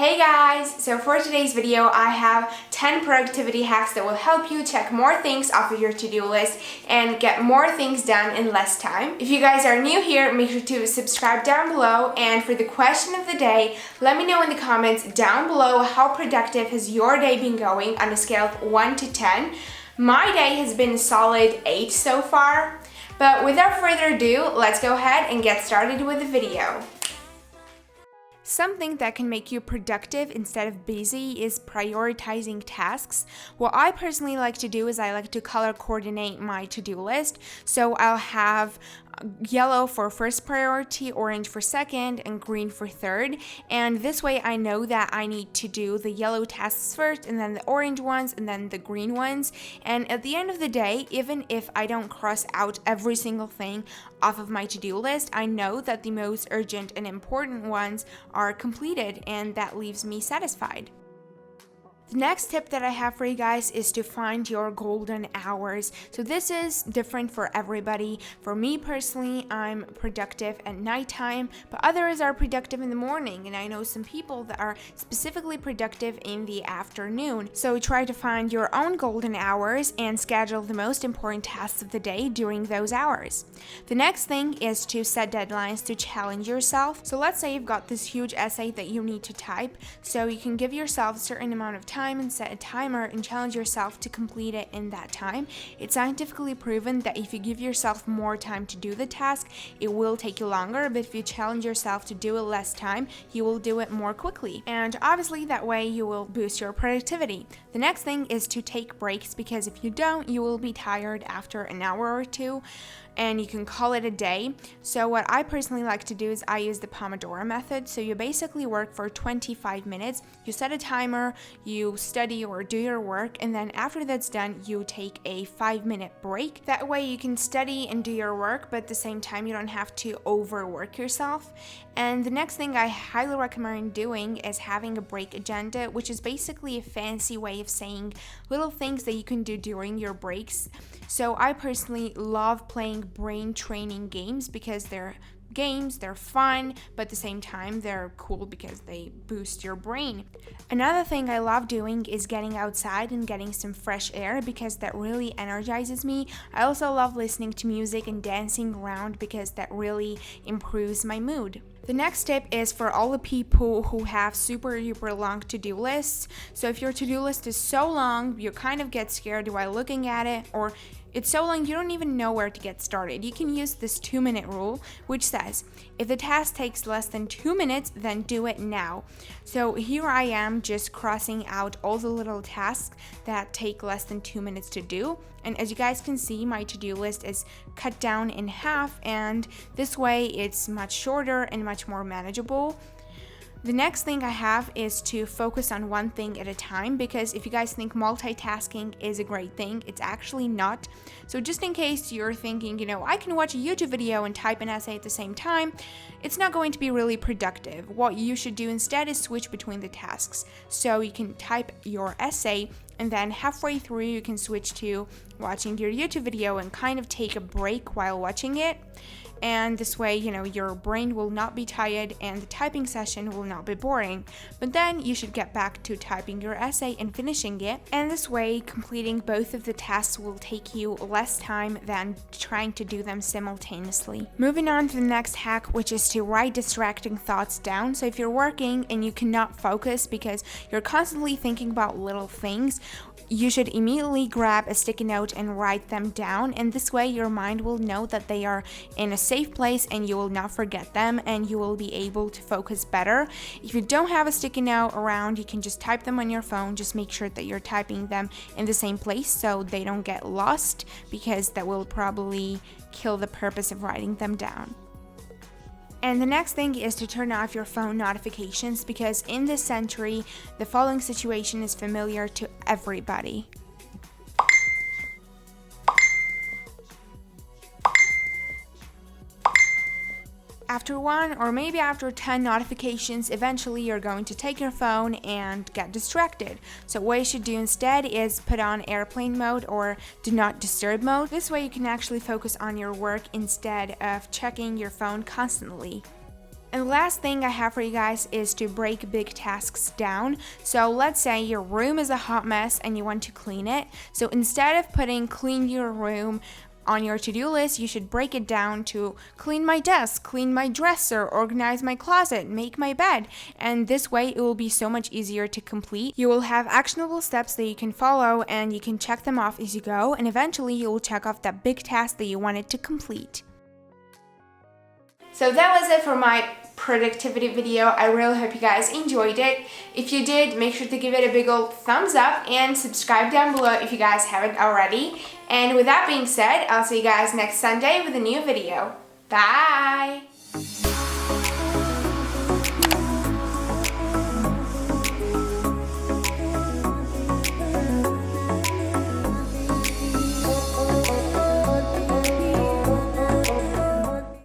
Hey guys! So for today's video, I have 10 productivity hacks that will help you check more things off of your to-do list and get more things done in less time. If you guys are new here, make sure to subscribe down below. And for the question of the day, let me know in the comments down below how productive has your day been going on a scale of 1 to 10. My day has been a solid 8 so far. But without further ado, let's go ahead and get started with the video. Something that can make you productive instead of busy is prioritizing tasks. What I personally like to do is I like to color coordinate my to-do list. So I'll have yellow for first priority, orange for second, and green for third. And this way I know that I need to do the yellow tasks first, and then the orange ones, and then the green ones. And at the end of the day, even if I don't cross out every single thing off of my to-do list, I know that the most urgent and important ones are completed, and that leaves me satisfied. The next tip that I have for you guys is to find your golden hours. So this is different for everybody. For me personally, I'm productive at nighttime, but others are productive in the morning. And I know some people that are specifically productive in the afternoon. So try to find your own golden hours and schedule the most important tasks of the day during those hours. The next thing is to set deadlines to challenge yourself. So let's say you've got this huge essay that you need to type. So you can give yourself a certain amount of time and set a timer and challenge yourself to complete it in that time. It's scientifically proven that if you give yourself more time to do the task, it will take you longer, but if you challenge yourself to do it less time, you will do it more quickly. And obviously that way you will boost your productivity. The next thing is to take breaks, because if you don't, you will be tired after an hour or two, and you can call it a day. So what I personally like to do is I use the Pomodoro method. So you basically work for 25 minutes, you set a timer, you study or do your work, and then after that's done, you take a 5-minute break. That way you can study and do your work, but at the same time you don't have to overwork yourself. And the next thing I highly recommend doing is having a break agenda, which is basically a fancy way of saying little things that you can do during your breaks. So I personally love playing brain training games because they're fun, but at the same time they're cool because they boost your brain. Another thing I love doing is getting outside and getting some fresh air because that really energizes me. I also love listening to music and dancing around because that really improves my mood. The next tip is for all the people who have super duper long to-do lists. So if your to-do list is so long, you kind of get scared while looking at it, or it's so long you don't even know where to get started. You can use this 2-minute rule, which says, if the task takes less than 2 minutes, then do it now. So here I am just crossing out all the little tasks that take less than 2 minutes to do. And as you guys can see, my to-do list is cut down in half, and this way it's much shorter and much more manageable. The next thing I have is to focus on one thing at a time, because if you guys think multitasking is a great thing, it's actually not. So just in case you're thinking, I can watch a YouTube video and type an essay at the same time, it's not going to be really productive. What you should do instead is switch between the tasks. So you can type your essay, and then halfway through you can switch to watching your YouTube video and kind of take a break while watching it. And this way, your brain will not be tired and the typing session will not be boring. But then you should get back to typing your essay and finishing it. And this way, completing both of the tasks will take you less time than trying to do them simultaneously. Moving on to the next hack, which is to write distracting thoughts down. So if you're working and you cannot focus because you're constantly thinking about little things, you should immediately grab a sticky note and write them down, and this way your mind will know that they are in a safe place and you will not forget them, and you will be able to focus better. If you don't have a sticky note around, you can just type them on your phone. Just make sure that you're typing them in the same place so they don't get lost, because that will probably kill the purpose of writing them down. And the next thing is to turn off your phone notifications, because in this century, the following situation is familiar to everybody. After 1 or maybe after 10 notifications, eventually you're going to take your phone and get distracted. So what you should do instead is put on airplane mode or do not disturb mode. This way you can actually focus on your work instead of checking your phone constantly. And the last thing I have for you guys is to break big tasks down. So let's say your room is a hot mess and you want to clean it. So instead of putting clean your room on your to-do list, you should break it down to clean my desk, clean my dresser, organize my closet, make my bed. And this way it will be so much easier to complete. You will have actionable steps that you can follow and you can check them off as you go, and eventually you will check off that big task that you wanted to complete. So that was it for my productivity video. I really hope you guys enjoyed it. If you did, make sure to give it a big old thumbs up and subscribe down below if you guys haven't already. And with that being said, I'll see you guys next Sunday with a new video. Bye!